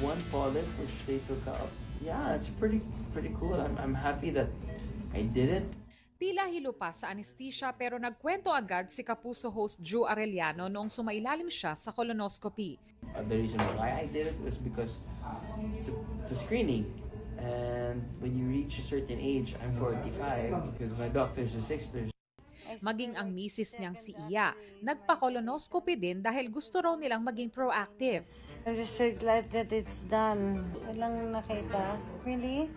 one polyp which they took out. Yeah, it's pretty cool. I'm happy that I did it. Tila hilo pa sa anesthesia pero nagkwento agad si Kapuso host Drew Arellano noong sumailalim siya sa colonoscopy. The reason why I did it was because it's a screening. And when you reach a certain age, I'm 45 because my doctor's a 60. Maging ang misis niyang si Iya, nagpa-colonoscopy din dahil gusto raw nilang maging proactive. I'm just so glad that it's done. Walang nakita. Really?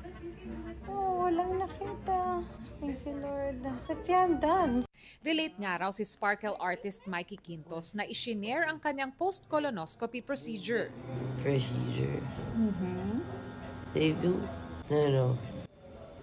Oh, walang nakita. Thank you, Lord. But yeah, I'm done. Relate nga raw si Sparkle artist Mikey Quintos na i-share ang kanyang post-colonoscopy procedure. Procedure? They do? No.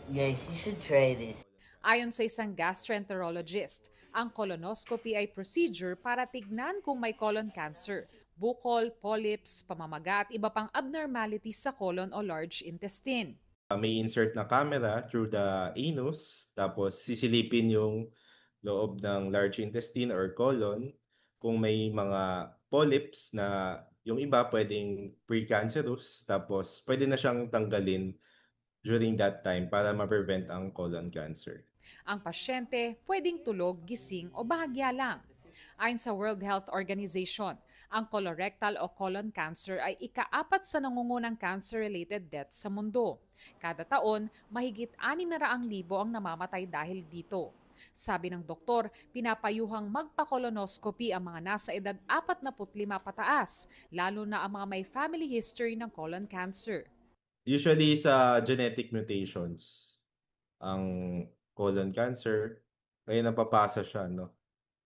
Guys, you should try this. Ayon sa isang gastroenterologist, ang colonoscopy ay procedure para tignan kung may colon cancer, bukol, polyps, pamamaga at iba pang abnormalities sa colon o large intestine. May insert na camera through the anus, tapos sisilipin yung loob ng large intestine or colon. Kung may mga polyps na yung iba pwedeng precancerous, tapos pwede na siyang tanggalin during that time para ma-prevent ang colon cancer. Ang pasyente pwedeng tulog, gising o bahagya lang. Ayon sa World Health Organization, ang colorectal o colon cancer ay ika-4 sa nangungunang cancer-related deaths sa mundo. Kada taon, mahigit 600,000 ang namamatay dahil dito. Sabi ng doktor, pinapayuhang magpa-colonoscopy ang mga nasa edad 45 pataas, lalo na ang mga may family history ng colon cancer. Usually sa genetic mutations, ang colon cancer, kaya napapasa siya, no?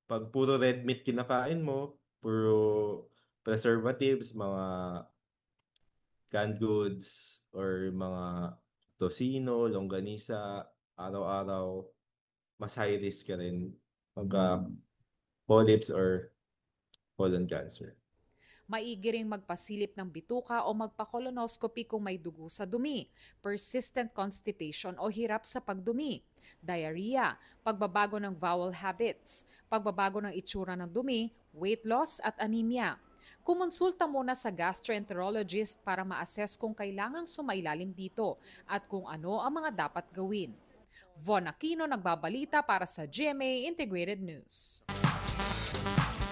Pag puro red meat kinakain mo, puro preservatives, mga canned goods, or mga tocino, longganisa, araw-araw, mas high risk ka rin magka polyps or colon cancer. Maigi ring magpasilip ng bituka o magpa-colonoscopy kung may dugo sa dumi, persistent constipation o hirap sa pagdumi, diarrhea, pagbabago ng bowel habits, pagbabago ng itsura ng dumi, weight loss at anemia. Kumonsulta muna sa gastroenterologist para ma-assess kung kailangang sumailalim dito at kung ano ang mga dapat gawin. Von Aquino nagbabalita para sa GMA Integrated News.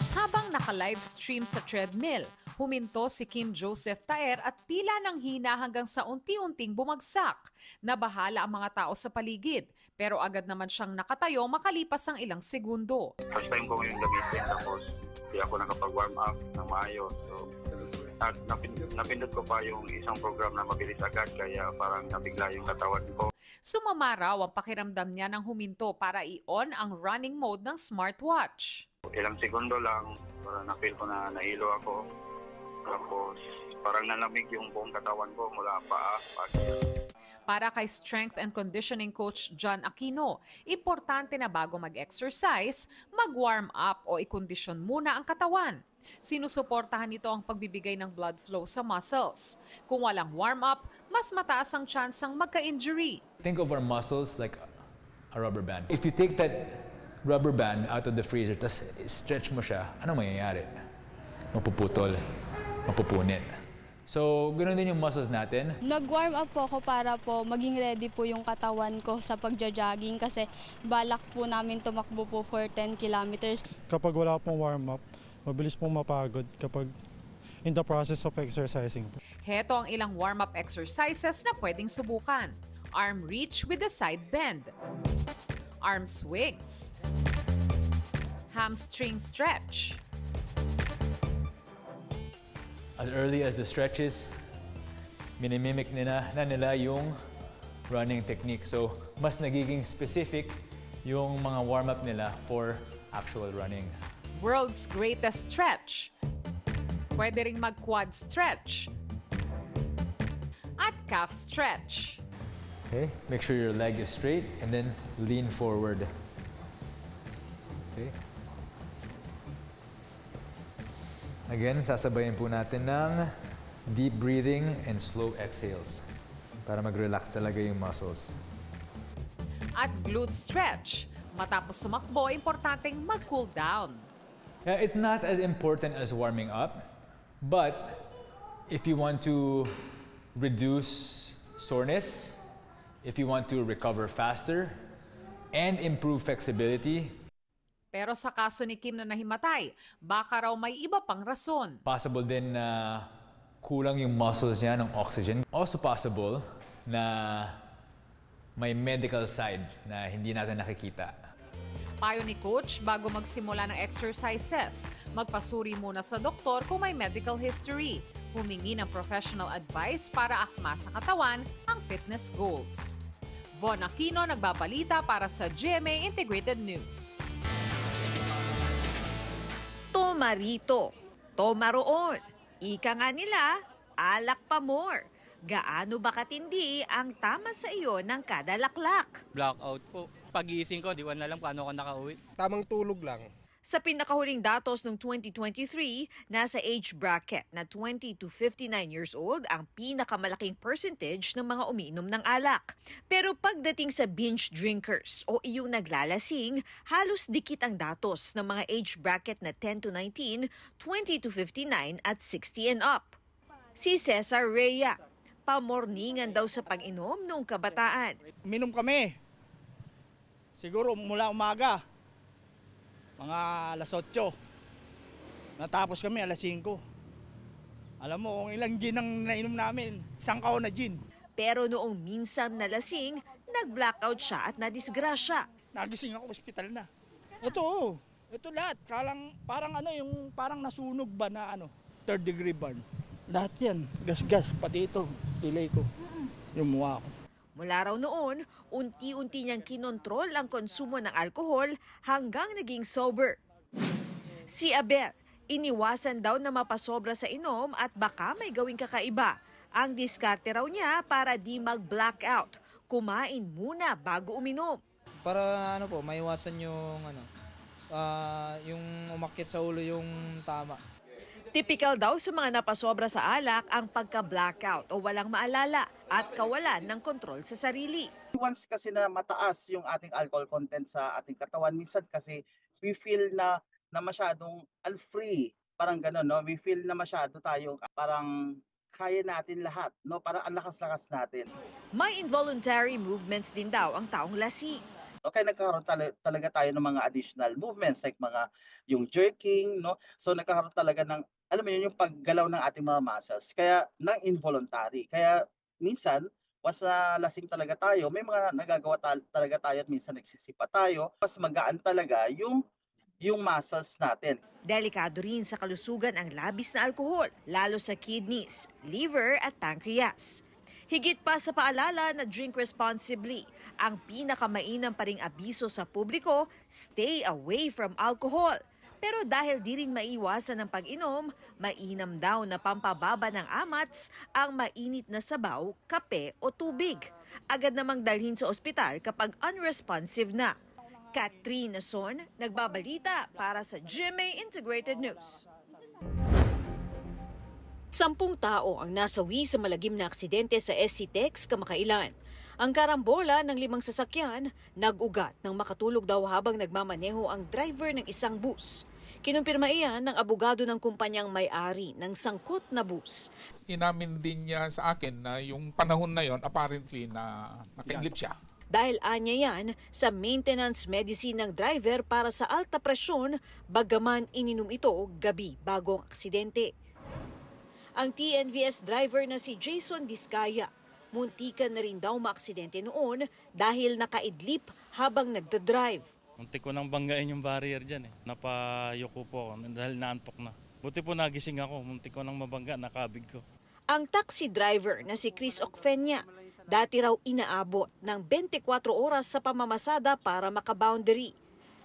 Habang naka-livestream sa treadmill, huminto si Kim Joseph Taer at tila nang hina hanggang sa unti-unting bumagsak. Nabahala ang mga tao sa paligid, pero agad naman siyang nakatayo makalipas ang ilang segundo. First time ko yung gamitin, tapos di ako nakapag-warm up ng maayos. So, at napindot ko pa yung isang program na mabilis agad, kaya parang nabigla yung katawan ko. Sumama raw ang pakiramdam niya nang huminto para i-on ang running mode ng smartwatch. Ilang segundo lang, para na-feel ko na nahilo ako. Tapos parang nalamig yung buong katawan ko mula paa. Para kay strength and conditioning coach John Aquino, importante na bago mag-exercise, mag-warm up o i-kondisyon muna ang katawan. Sinusuportahan nito ang pagbibigay ng blood flow sa muscles. Kung walang warm up, mas mataas ang tsansang magka-injury. Think of our muscles like a rubber band. If you take that rubber band out of the freezer, tapos stretch mo siya, anong mangyayari? Mapuputol, mapupunit. So, ganoon din yung muscles natin. Nag-warm up po ako para po maging ready po yung katawan ko sa pagja-jogging kasi balak po namin tumakbo po for 10 kilometers. Kapag wala pong warm up, mabilis pong mapagod kapag in the process of exercising. Heto ang ilang warm-up exercises na pwedeng subukan. Arm reach with a side bend. Arm swings. Hamstring stretch. As early as the stretches, minimimic na nila yung running technique. So, mas nagiging specific yung mga warm-up nila for actual running. World's greatest stretch. Pwede ring mag-quad stretch. At calf stretch. Okay, make sure your leg is straight and then lean forward. Okay. Again, sasabayin po natin ng deep breathing and slow exhales para mag-relax talaga yung muscles. At glute stretch. Matapos sumakbo, importanteng mag-cool down. It's not as important as warming up, but If you want to reduce soreness, if you want to recover faster, and improve flexibility. Pero sa kaso ni Kim na nahimatay, baka raw may iba pang rason. Possible din na kulang yung muscles niya ng oxygen. Also possible na may medical side na hindi natin nakikita. Payo ni Coach, bago magsimula ng exercises, magpasuri muna sa doktor kung may medical history. Humingi ng professional advice para akma sa katawan ang fitness goals. Von Aquino nagbabalita para sa GMA Integrated News. Toma rito, toma roon. Ika nga nila, alak pa more. Gaano ba katindi ang tama sa iyo ng kada laklak? Blackout po. Pagising ko, di ko na alam paano ako nakauwi. Tamang tulog lang. Sa pinakahuling datos ng 2023, nasa age bracket na 20 to 59 years old ang pinakamalaking percentage ng mga umiinom ng alak. Pero pagdating sa binge drinkers o iyong naglalasing, halos dikit ang datos ng mga age bracket na 10 to 19, 20 to 59 at 60 and up. Si Cesar Rhea, pamorningan daw sa pag-inom noong kabataan. Minom kami. Siguro mula umaga. Mga alas 8. Natapos kami alas 5. Alam mo kung ilang gin ang nainom namin, isang kahon na gin. Pero noong minsan nalasing, nag-blackout siya at nadisgrasya. Nagising ako, ospital na. Ito lahat. Parang nasunog ba na third degree burn. Lahat yan, gas-gas, pati ito, pilay ko, yung mukha ko. Mula raw noon, unti-unti niyang kinontrol ang konsumo ng alkohol hanggang naging sober. Si Abel, iniwasan daw na mapasobra sa inom at baka may gawing kakaiba. Ang diskarte raw niya para di mag-blackout. Kumain muna bago uminom. Para maiwasan yung yung umakyat sa ulo yung tama. Typical daw sa mga napasobra sa alak ang pagka-blackout o walang maalala at kawalan ng kontrol sa sarili. Once kasi na mataas yung ating alcohol content sa ating katawan, minsan kasi we feel na masyadong unfree, parang gano'n, no? We feel na masyado tayo parang kaya natin lahat, no? Parang ang lakas-lakas natin. May involuntary movements din daw ang taong lasing. Okay, nagkakaroon talaga tayo ng mga additional movements like yung jerking, no? So nagkakaroon talaga ng, alam mo yun, yung paggalaw ng ating mga muscles. Kaya nang involuntary. Kaya minsan, once na lasing talaga tayo, may mga nagagawa talaga tayo at minsan nagsisipa tayo. Mas magaan talaga yung muscles natin. Delikado rin sa kalusugan ang labis na alkohol, lalo sa kidneys, liver at pancreas. Higit pa sa paalala na drink responsibly, ang pinakamainam pa ring abiso sa publiko, stay away from alcohol. Pero dahil di rin maiwasan ng pag-inom, mainam daw na pampababa ng amats ang mainit na sabaw, kape o tubig. Agad namang dalhin sa ospital kapag unresponsive na. Katrina Son, nagbabalita para sa GMA Integrated News. 10 tao ang nasawi sa malagim na aksidente sa SC-TEX kamakailan. Ang karambola ng 5 sasakyan, nag-ugat nang makatulog daw habang nagmamaneho ang driver ng isang bus. Kinumpirma iyan ng abogado ng kumpanyang may-ari ng sangkot na bus. Inamin din niya sa akin na yung panahon na yon apparently na nakaidlip siya. Dahil anya yan sa maintenance medicine ng driver para sa alta presyon, bagaman ininom ito gabi bago ang aksidente. Ang TNVS driver na si Jason Discaya, muntikan na rin daw maaksidente noon dahil nakaidlip habang nagdadrive. Muntik ko nang banggain yung barrier dyan eh. Napayoko po ako dahil naantok na. Buti po nagising ako, muntik ko nang mabangga, nakabig ko. Ang taxi driver na si Chris Ocfenia, dati raw inaabot ng 24 oras sa pamamasada para makaboundary.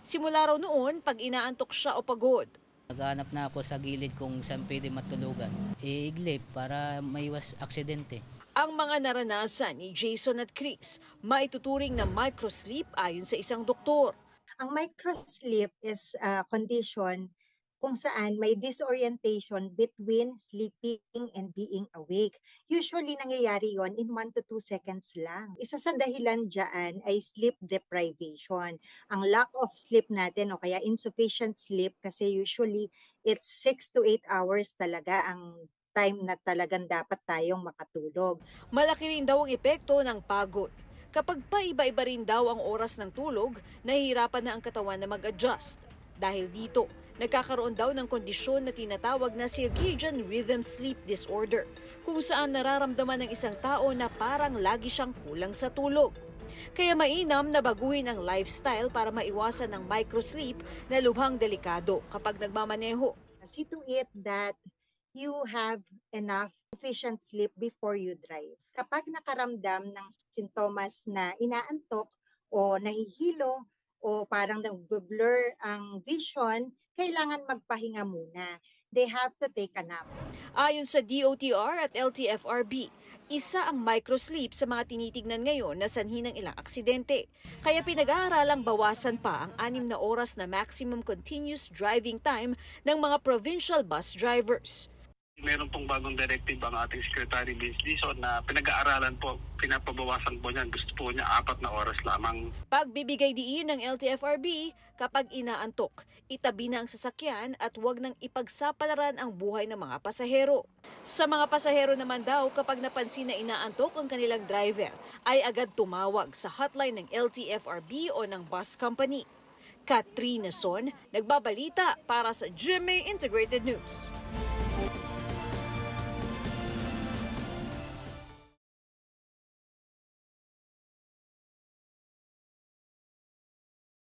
Simula raw noon pag inaantok siya o pagod. Naghanap na ako sa gilid kung saan pwede matulugan. Iiglip para maiwas aksidente. Ang mga naranasan ni Jason at Chris, maituturing na microsleep ayon sa isang doktor. Ang microsleep is a condition kung saan may disorientation between sleeping and being awake. Usually nangyayari yon in 1 to 2 seconds lang. Isa sa dahilan dyan ay sleep deprivation. Ang lack of sleep natin o kaya insufficient sleep kasi usually it's 6 to 8 hours talaga ang time na talagang dapat tayong makatulog. Malaki rin daw ang epekto ng pagod. Kapag paiba-iba rin daw ang oras ng tulog, nahihirapan na ang katawan na mag-adjust. Dahil dito, nagkakaroon daw ng kondisyon na tinatawag na circadian rhythm sleep disorder, kung saan nararamdaman ng isang tao na parang lagi siyang kulang sa tulog. Kaya mainam na baguhin ang lifestyle para maiwasan ng microsleep na lubhang delikado kapag nagmamaneho. See to it that you have enough sufficient sleep before you drive. Kapag nakaramdam ng sintomas na inaantok o nahihilo o parang nag-blur ang vision, kailangan magpahinga muna. They have to take a nap. Ayon sa DOTR at LTFRB, isa ang microsleep sa mga tinitignan ngayon na sanhi ng ilang aksidente. Kaya pinag-aaralang bawasan pa ang 6 na oras na maximum continuous driving time ng mga provincial bus drivers. Meron pong bagong directive ang ating Secretary Vince Dizon na pinag-aaralan po, pinapabawasan po niya. Gusto po niya 4 na oras lamang. Pagbibigay diin ng LTFRB, kapag inaantok, itabi na ang sasakyan at huwag nang ipagsapalaran ang buhay ng mga pasahero. Sa mga pasahero naman daw, kapag napansin na inaantok ang kanilang driver, ay agad tumawag sa hotline ng LTFRB o ng bus company. Katrina Son, nagbabalita para sa GMA Integrated News.